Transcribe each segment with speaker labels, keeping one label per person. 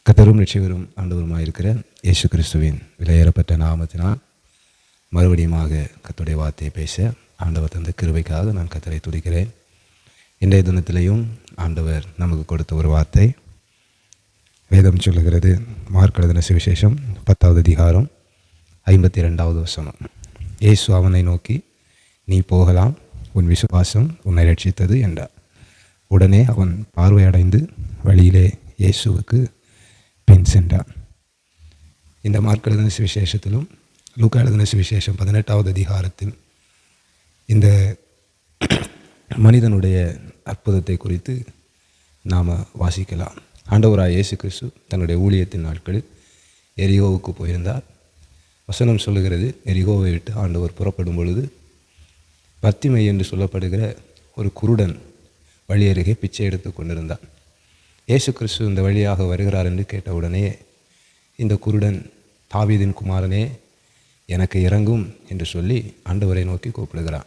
Speaker 1: கர்த்தரும் இரட்சகரும் ஆண்டவருமாயிருக்கிற இயேசு கிறிஸ்துவின் விலையேறப்பட்ட நாமத்தினால் மறுபடியுமாக கர்த்தருடைய வார்த்தையை பேச ஆண்டவர் தந்த கிருபைக்காக நான் கர்த்தரை துதிக்கிறேன். இன்றைய தினத்திலேயும் ஆண்டவர் நமக்கு கொடுத்த ஒரு வார்த்தை வேதம் சொல்லுகிறது. மார்க் எழுதின சுவிசேஷம் 10வது அதிகாரம் 52வது வசனம். இயேசு அவனை நோக்கி, நீ போகலாம், உன் விசுவாசம் உன்னை ரட்சித்தது என்றார். உடனே அவன் பார்வையடைந்து வழியிலே இயேசுவுக்கு பின் சென்றான். இந்த மார்க் எழுதின சுவிசேஷத்திலும் லூக்கா எழுதின சுவிசேஷம் 18வது அதிகாரத்தில் இந்த மனிதனுடைய அற்புதத்தை குறித்து நாம் வாசிக்கலாம். ஆண்டவராய் இயேசு கிறிஸ்து தன்னுடைய ஊழியத்தின் நாட்களில் எரிகோவுக்கு போயிருந்தார். வசனம் சொல்லுகிறது, எரிகோவை விட்டு ஆண்டவர் புறப்படும் பொழுது பர்த்திமை என்று சொல்லப்படுகிற ஒரு குருடன் வழி அருகே பிச்சை எடுத்து கொண்டிருந்தான். இயேசு கிறிஸ்து இந்த வழியாக வருகிறார் என்று கேட்டவுடனே இந்த குருடன், தாவீதின் குமாரனே எனக்கு இறங்கும் என்று சொல்லி ஆண்டவரை நோக்கி கூப்பிடுகிறான்.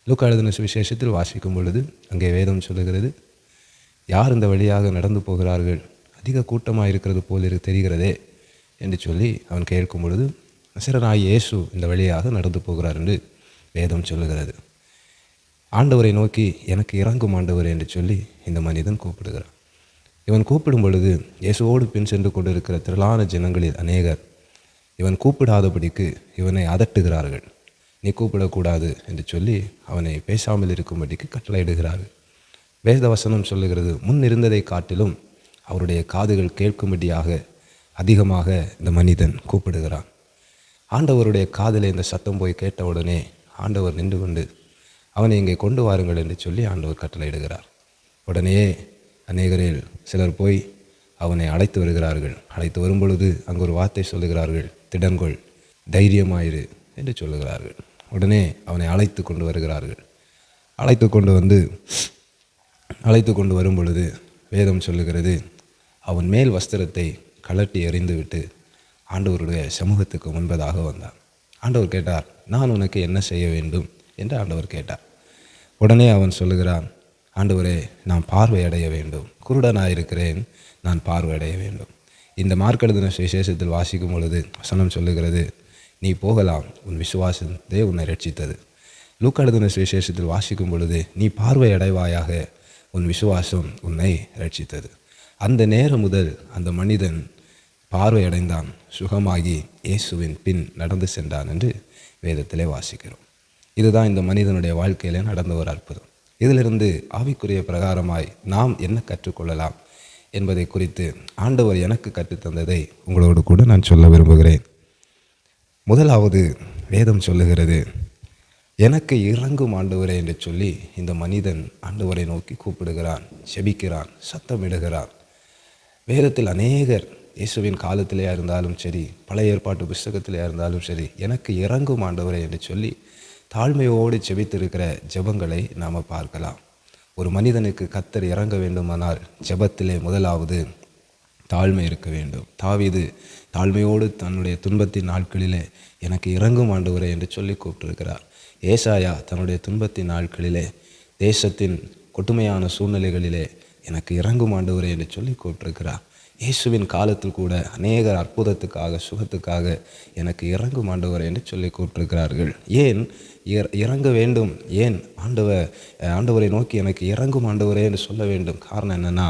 Speaker 1: லூக்கா எழுதின சுவிசேஷத்தில் வாசிக்கும் பொழுது அங்கே வேதம் சொல்லுகிறது, யார் இந்த வழியாக நடந்து போகிறார்கள், அதிக கூட்டமாக இருக்கிறது போல் தெரிகிறதே என்று சொல்லி அவன் கேட்கும் பொழுது, நசரேயனாகிய இயேசு இந்த வழியாக நடந்து போகிறார் என்று வேதம் சொல்லுகிறது. ஆண்டவரை நோக்கி எனக்கு இறங்கும் ஆண்டவர் என்று சொல்லி இந்த மனிதன் கூப்பிடுகிறான். இவன் கூப்பிடும் பொழுது இயேசுவோடு பின் சென்று கொண்டிருக்கிற திரளான ஜனங்களில் அநேகர் இவன் கூப்பிடாதபடிக்கு இவனை அதட்டுகிறார்கள். நீ கூப்பிடக்கூடாது என்று சொல்லி அவனை பேசாமல் இருக்கும்படிக்கு கட்டளையிடுகிறார்கள். வேதவசனம் சொல்லுகிறது, முன் இருந்ததை காட்டிலும் அவருடைய காதுகள் கேட்கும்படியாக அதிகமாக இந்த மனிதன் கூப்பிடுகிறான். ஆண்டவருடைய காதில் இந்த சத்தம் போய் கேட்டவுடனே ஆண்டவர் நின்று கொண்டு அவனை இங்கே கொண்டு வாருங்கள் என்று சொல்லி ஆண்டவர் கட்டளையிடுகிறார். உடனே அநேகரில் சிலர் போய் அவனை அழைத்து வருகிறார்கள். அழைத்து வரும்பொழுது அங்கு ஒரு வார்த்தை சொல்லுகிறார்கள், திடன்கொள், தைரியமாயிரு என்று சொல்லுகிறார்கள். உடனே அவனை அழைத்து கொண்டு வருகிறார்கள். அழைத்து கொண்டு வரும் பொழுது வேதம் சொல்லுகிறது, அவன் மேல் வஸ்திரத்தை கழட்டி எறிந்துவிட்டு ஆண்டவருடைய சமூகத்துக்கு முன்பதாக வந்தான். ஆண்டவர் கேட்டார், நான் உனக்கு என்ன செய்ய வேண்டும் என்று ஆண்டவர் கேட்டார். உடனே அவன் சொல்லுகிறான், ஆண்டவரே, நான் பார்வையடைய வேண்டும், குருடனாயிருக்கிறேன், நான் பார்வையடைய வேண்டும். இந்த மார்க் எழுதின சுவிசேஷத்தில் வாசிக்கும் பொழுது வசனம் சொல்லுகிறது, நீ போகலாம், உன் விசுவாசத்தை உன்னை ரட்சித்தது. லூக்கா எழுதின சுவிசேஷத்தில் வாசிக்கும் பொழுது, நீ பார்வையடைவாயாக, உன் விசுவாசம் உன்னை ரட்சித்தது. அந்த நேரம் முதல் அந்த மனிதன் பார்வையடைந்தான், சுகமாகி இயேசுவின் பின் நடந்து சென்றான் என்று வேதத்திலே வாசிக்கிறோம். இதுதான் இந்த மனிதனுடைய வாழ்க்கையிலே நடந்த ஒரு அற்புதம். இதிலிருந்து ஆவிக்குரிய பிரகாரமாய் நாம் என்ன கற்றுக்கொள்ளலாம் என்பதை குறித்து ஆண்டவர் எனக்கு கற்றுத்தந்ததை உங்களோடு கூட நான் சொல்ல விரும்புகிறேன். முதலாவது வேதம் சொல்லுகிறது, எனக்கு இறங்கும் ஆண்டவரே என்று சொல்லி இந்த மனிதன் ஆண்டவரை நோக்கி கூப்பிடுகிறான், செபிக்கிறான், சத்தமிடுகிறான். வேதத்தில் அநேகர் இயேசுவின் காலத்திலே இருந்தாலும் சரி, பழைய ஏற்பாட்டு புஸ்தகத்திலே இருந்தாலும் சரி, எனக்கு இறங்கும் ஆண்டவரே என்று சொல்லி தாழ்மையோடு செபித்திருக்கிற ஜெபங்களை நாம் பார்க்கலாம். ஒரு மனிதனுக்கு கர்த்தர் இறங்க வேண்டுமானால் ஜெபத்திலே முதலாவது தாழ்மை இருக்க வேண்டும். தாவீது தாழ்மையோடு தன்னுடைய துன்பத்தின் நாட்களிலே எனக்கு இறங்கும் ஆண்டவரே என்று சொல்லி கூப்பிட்டிருக்கிறார். ஏசாயா தன்னுடைய துன்பத்தின் நாட்களிலே, தேசத்தின் கொடுமையான சூழ்நிலைகளிலே எனக்கு இறங்கும் ஆண்டவரே என்று சொல்லி கூப்பிட்டிருக்கிறார். இயேசுவின் காலத்தில் கூட அநேகர் அற்புதத்துக்காக, சுகத்துக்காக எனக்கு இறங்கும் ஆண்டவர் என்று சொல்லி கூப்பிட்டிருக்கிறார்கள். ஏன் இறங்க வேண்டும்? ஏன் ஆண்டவரை நோக்கி எனக்கு இறங்கும் ஆண்டவரே என்று சொல்ல வேண்டும்? காரணம் என்னென்னா,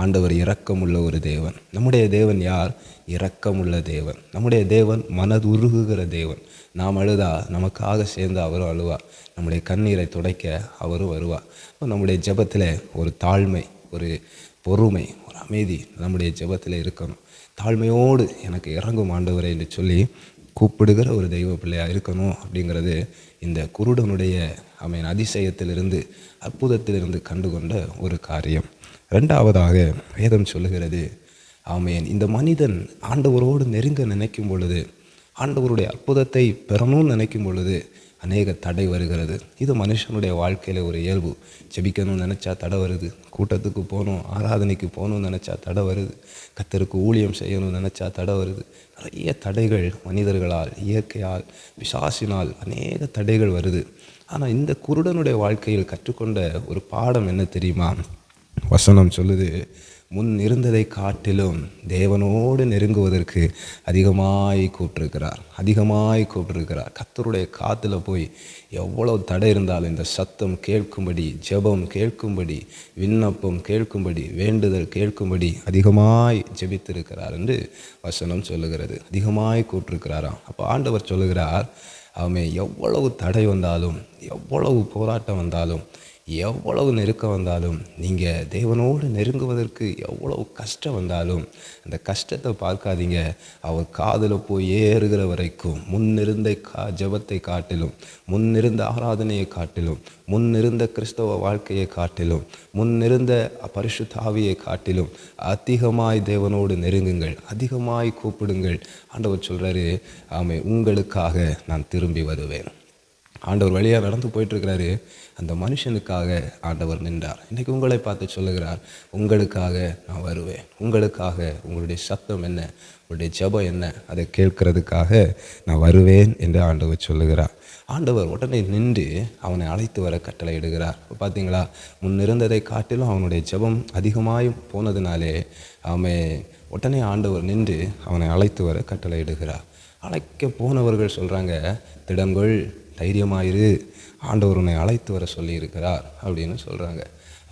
Speaker 1: ஆண்டவர் இரக்கமுள்ள ஒரு தேவன். நம்முடைய தேவன் யார்? இரக்கமுள்ள தேவன். நம்முடைய தேவன் மனதுருகுகிற தேவன். நாம் அழுதா நமக்காக சேர்ந்து அவரும் அழுவார். நம்முடைய கண்ணீரை துடைக்க அவரும் வருவார். நம்முடைய ஜெபத்தில் ஒரு தாழ்மை, ஒரு பொறுமை, ஒரு அமைதி நம்முடைய ஜெபத்தில் இருக்கணும். தாழ்மையோடு எனக்கு இறங்கும் ஆண்டவரை என்று சொல்லி கூப்பிடுகிற ஒரு தெய்வ பிள்ளையாக இருக்கணும். அப்படிங்கிறது இந்த குருடனுடைய அதிசயத்திலிருந்து, அற்புதத்திலிருந்து கண்டுகொண்ட ஒரு காரியம். ரெண்டாவதாக வேதம் சொல்லுகிறது, இந்த மனிதன் ஆண்டவரோடு நெருங்க நினைக்கும் பொழுது, ஆண்டவருடைய அற்புதத்தை பெறணும்னு நினைக்கும் பொழுது அநேக தடை வருகிறது. இது மனுஷனுடைய வாழ்க்கையில் ஒரு இயல்பு. ஜெபிக்கணும்னு நினச்சா தடை வருது, கூட்டத்துக்கு போகணும், ஆராதனைக்கு போகணும்னு நினச்சா தடை வருது, கர்த்தருக்கு ஊழியம் செய்யணும்னு நினச்சா தடை வருது. நிறைய தடைகள் மனிதர்களால், இயற்கையால், பிசாசினால் அநேக தடைகள் வருது. ஆனால் இந்த குருடனுடைய வாழ்க்கையில் கற்றுக்கொண்ட ஒரு பாடம் என்ன தெரியுமா? வசனம் சொல்லுது, முன் இருந்ததை காட்டிலும் தேவனோடு நெருங்குவதற்கு அதிகமாய் கூப்பிட்டுருக்கிறார். கர்த்தருடைய காத்துல போய் எவ்வளவு தடை இருந்தாலும் இந்த சத்தம் கேட்கும்படி, ஜெபம் கேட்கும்படி, விண்ணப்பம் கேட்கும்படி, வேண்டுதல் கேட்கும்படி அதிகமாய் ஜெபித்திருக்கிறார் என்று வசனம் சொல்லுகிறது. அதிகமாய் கூப்பிட்டுருக்கிறாராம். அப்போ ஆண்டவர் சொல்லுகிறார், அவன் எவ்வளவு தடை வந்தாலும், எவ்வளவு போராட்டம் வந்தாலும், எவ்வளவு நெருக்கம் வந்தாலும், நீங்கள் தேவனோடு நெருங்குவதற்கு எவ்வளவு கஷ்டம் வந்தாலும் அந்த கஷ்டத்தை பார்க்காதீங்க. அவர் காதில் போய் ஏறுகிற வரைக்கும் முன்னிருந்த ஜெபத்தை காட்டிலும், முன்னிருந்த ஆராதனையை காட்டிலும், முன்னிருந்த கிறிஸ்தவ வாழ்க்கையை காட்டிலும், முன்னிருந்த பரிசுத்த ஆவியை காட்டிலும் அதிகமாய் தேவனோடு நெருங்குங்கள், அதிகமாய் கூப்பிடுங்கள். ஆண்டவர் சொல்கிறாரு, உங்களுக்காக நான் திரும்பி வருவேன். ஆண்டவர் வழியாக நடந்து போயிட்டுருக்கிறாரு. அந்த மனுஷனுக்காக ஆண்டவர் நின்றார். இன்றைக்கி உங்களை பார்த்து சொல்லுகிறார், உங்களுக்காக நான் வருவேன். உங்களுக்காக உங்களுடைய சத்தம் என்ன, உங்களுடைய ஜெபம் என்ன, அதை கேட்கறதுக்காக நான் வருவேன் என்று ஆண்டவர் சொல்லுகிறார். ஆண்டவர் உடனே நின்று அவனை அழைத்து வர கட்டளையிடுகிறார். இப்போ பார்த்தீங்களா, முன்னிருந்ததை காட்டிலும் அவனுடைய ஜெபம் அதிகமாய் போனதுனாலே உடனே ஆண்டவர் நின்று அவனை அழைத்து வர கட்டளையிடுகிறார். அழைக்க போனவர்கள் சொல்கிறாங்க, திடங்கொள், தைரியமாயிரு, ஆண்டவர் உன்னை அழைத்து வர சொல்லியிருக்கிறார் அப்படின்னு சொல்கிறாங்க.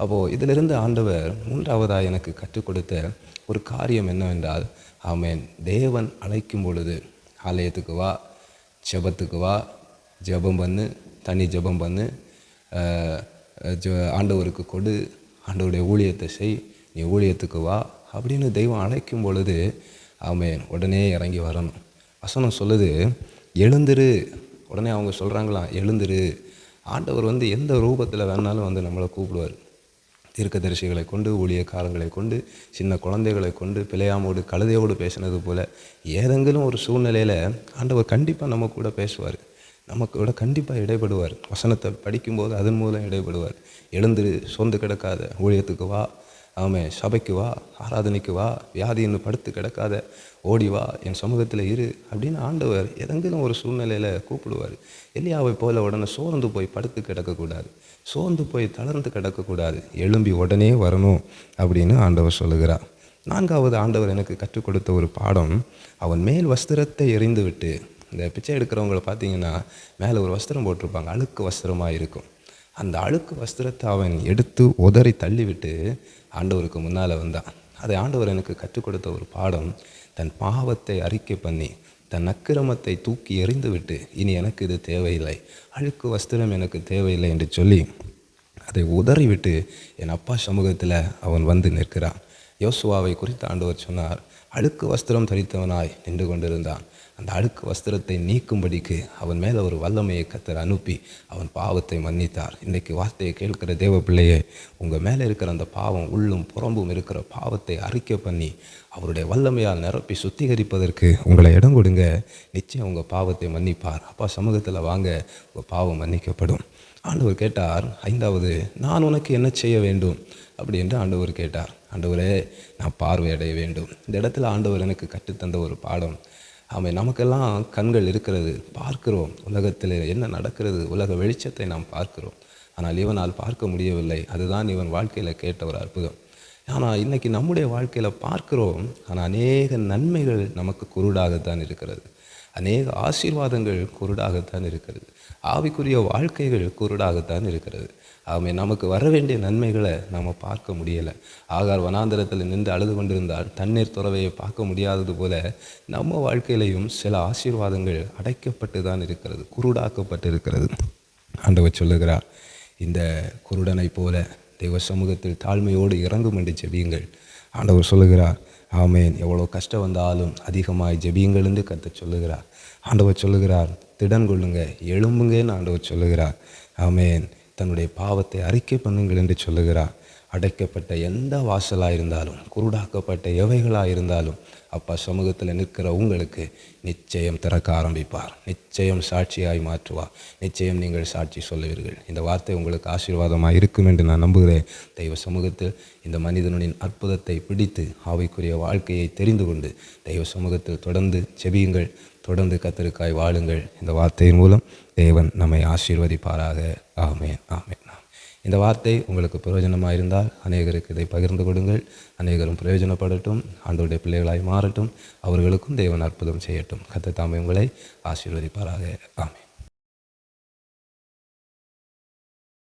Speaker 1: அப்போது இதிலிருந்து ஆண்டவர் மூன்றாவதாக எனக்கு கற்றுக் கொடுத்த ஒரு காரியம் என்னவென்றால், தேவன் அழைக்கும் பொழுது ஆலயத்துக்கு வா, ஜெபத்துக்கு வா, ஜெபம் பண்ணு, தனி ஜெபம் பண்ணு, ஆண்டவருக்கு கொடு, ஆண்டவருடைய ஊழியத்தை செய், நீ ஊழியத்துக்கு வா அப்படின்னு தெய்வம் அழைக்கும் பொழுது உடனே இறங்கி வரணும். வசனம் சொல்லுது, எழுந்திரு. உடனே அவங்க சொல்கிறாங்களாம், எழுந்திரு. ஆண்டவர் எந்த ரூபத்தில் வேணாலும் நம்மளை கூப்பிடுவார். தீர்க்கதரிசிகளை கொண்டு, ஊழியக்காரங்களை கொண்டு, சின்ன குழந்தைகளை கொண்டு, பிள்ளையாமோடு கழுதையோடு பேசினது போல் ஏதெങ്കിലും ஒரு சூழ்நிலையில் ஆண்டவர் கண்டிப்பாக நம்ம கூட பேசுவார், நமக்கு கூட கண்டிப்பாக இடைப்படுவார். வசனத்தை படிக்கும்போது அதன் மூலம் இடைப்படுவார். எழுந்திரு, சோர்ந்து கிடக்காத, ஊழியத்துக்கு வா, சபைக்கு வா, ஆராதனைக்கு வா, வியாதின்னு படுத்து கிடக்காத, ஓடி வா, என் சமூகத்தில் இரு அப்படின்னு ஆண்டவர் ஏதெങ്കിലും ஒரு சூழ்நிலையில் கூப்பிடுவார். எலியாவை போல உடனே சோர்ந்து போய் படுத்து கிடக்கக்கூடாது, சோர்ந்து போய் தளர்ந்து கிடக்கக்கூடாது, எழும்பி உடனே வரணும் அப்படின்னு ஆண்டவர் சொல்லுகிறார். நான்காவது ஆண்டவர் எனக்கு கற்றுக் கொடுத்த ஒரு பாடம், அவன் மேல் வஸ்திரத்தை எறிந்து விட்டு, இந்த பிச்சை எடுக்கிறவங்களை பார்த்தீங்கன்னா மேலே ஒரு வஸ்திரம் போட்டிருப்பாங்க, அழுக்கு வஸ்திரமாக இருக்கும். அந்த அழுக்கு வஸ்திரத்தை அவன் எடுத்து உதறி தள்ளிவிட்டு ஆண்டவருக்கு முன்னால் வந்தான். அதை ஆண்டவர் எனக்கு கற்றுக் கொடுத்த ஒரு பாடம், தன் பாவத்தை அறிக்கை பண்ணி, தன் அக்கிரமத்தை தூக்கி எறிந்து விட்டு, இனி எனக்கு இது தேவையில்லை, அழுக்கு வஸ்திரம் எனக்கு தேவையில்லை என்று சொல்லி அதை உதறிவிட்டு என் அப்பா சமூகத்தில் அவன் வந்து நிற்கிறான். யோசுவாவை குறித்து ஆண்டவர் சொன்னார், அழுக்கு வஸ்திரம் தரித்தவனாய் நின்று கொண்டிருந்தான். அந்த அழுக்கு வஸ்திரத்தை நீக்கும்படிக்கு அவன் மேலே ஒரு வல்லமையை கர்த்தர் அனுப்பி அவன் பாவத்தை மன்னித்தார். இன்றைக்கு வார்த்தையை கேட்கிற தேவ பிள்ளையே, உங்கள் மேலே இருக்கிற அந்த பாவம், உள்ளும் புறம்பும் இருக்கிற பாவத்தை அறிக்கை பண்ணி அவருடைய வல்லமையால் நிரப்பி சுத்திகரிப்பதற்கு உங்களை இடம் கொடுங்க. நிச்சயம் உங்கள் பாவத்தை மன்னிப்பார். அப்பா சமூகத்தில் வாங்க, உங்கள் பாவம் மன்னிக்கப்படும். ஆண்டவர் கேட்டார், ஐந்தாவது, நான் உனக்கு என்ன செய்ய வேண்டும் அப்படி என்று ஆண்டவர் கேட்டார். ஆண்டவரே, நான் பார்வையடைய வேண்டும். இந்த இடத்துல ஆண்டவர் எனக்கு கற்றுத்தந்த ஒரு பாடம், நமக்கெல்லாம் கண்கள் இருக்கிறது, பார்க்கிறோம், உலகத்தில் என்ன நடக்கிறது, உலக வெளிச்சத்தை நாம் பார்க்கிறோம். ஆனால் இவனால் பார்க்க முடியவில்லை. அதுதான் இவன் வாழ்க்கையில் கேட்ட ஒரு அற்புதம். ஆனால் இன்றைக்கி நம்முடைய வாழ்க்கையில் பார்க்கிறோம், ஆனால் அநேக நன்மைகள் நமக்கு குருடாகத்தான் இருக்கிறது, அநேக ஆசீர்வாதங்கள் குருடாகத்தான் இருக்கிறது, ஆவிக்குரிய வாழ்க்கைகள் குருடாகத்தான் இருக்கிறது. நமக்கு வர வேண்டிய நன்மைகளை நாம் பார்க்க முடியலை. ஆகார் வனாந்தரத்தில் நின்று அழுது கொண்டிருந்தால் தண்ணீர் துறவையை பார்க்க முடியாதது போல நம்ம வாழ்க்கையிலையும் சில ஆசீர்வாதங்கள் அடைக்கப்பட்டு தான் இருக்கிறது, குருடாக்கப்பட்டு இருக்கிறது. ஆண்டவர் சொல்லுகிறார், இந்த குருடனை போல தெய்வ சமூகத்தில் தாழ்மையோடு இறங்கும் என்று ஜெபியுங்கள். ஆண்டவர் சொல்லுகிறார், ஆமேன். எவ்வளோ கஷ்டம் வந்தாலும் அதிகமாக ஜெபியுங்கள் என்று கர்த்தர் சொல்லுகிறார். ஆண்டவர் சொல்லுகிறார், திடன் கொள்ளுங்க, எழும்புங்கன்னு ஆண்டவர் சொல்லுகிறார். ஆமேன். தன்னுடைய பாவத்தை அறிக்கை பண்ணுங்கள் என்று சொல்லுகிறார். அடைக்கப்பட்ட எந்த வாசலாக இருந்தாலும், குருடாக்கப்பட்ட எவைகளாக இருந்தாலும், அப்பா சமூகத்தில் நிற்கிற உங்களுக்கு நிச்சயம் திறக்க ஆரம்பிப்பார், நிச்சயம் சாட்சியாய் மாற்றுவார், நிச்சயம் நீங்கள் சாட்சி சொல்லுவீர்கள். இந்த வார்த்தை உங்களுக்கு ஆசீர்வாதமாக இருக்கும் என்று நான் நம்புகிறேன். தெய்வ சமூகத்தில் இந்த மனிதனின் அற்புதத்தை பிடித்து ஆவிக்குரிய வாழ்க்கையை தெரிந்து கொண்டு தெய்வ சமூகத்தில் தொடர்ந்து செபியுங்கள், தொடர்ந்து கர்த்தருக்காய் வாழுங்கள். இந்த வார்த்தையின் மூலம் தேவன் நம்மை ஆசீர்வதிப்பாராக. ஆமென், ஆமென். இந்த வார்த்தை உங்களுக்கு பிரயோஜனமாக இருந்தால் அநேகருக்கு இதை பகிர்ந்து கொடுங்கள். அநேகரும் பிரயோஜனப்படட்டும், ஆண்டவருடைய பிள்ளைகளாய் மாறட்டும், அவர்களுக்கும் தேவன் அற்புதம் செய்யட்டும். கர்த்தர் தாமே உங்களை ஆசீர்வதிப்பாராக. ஆமென்.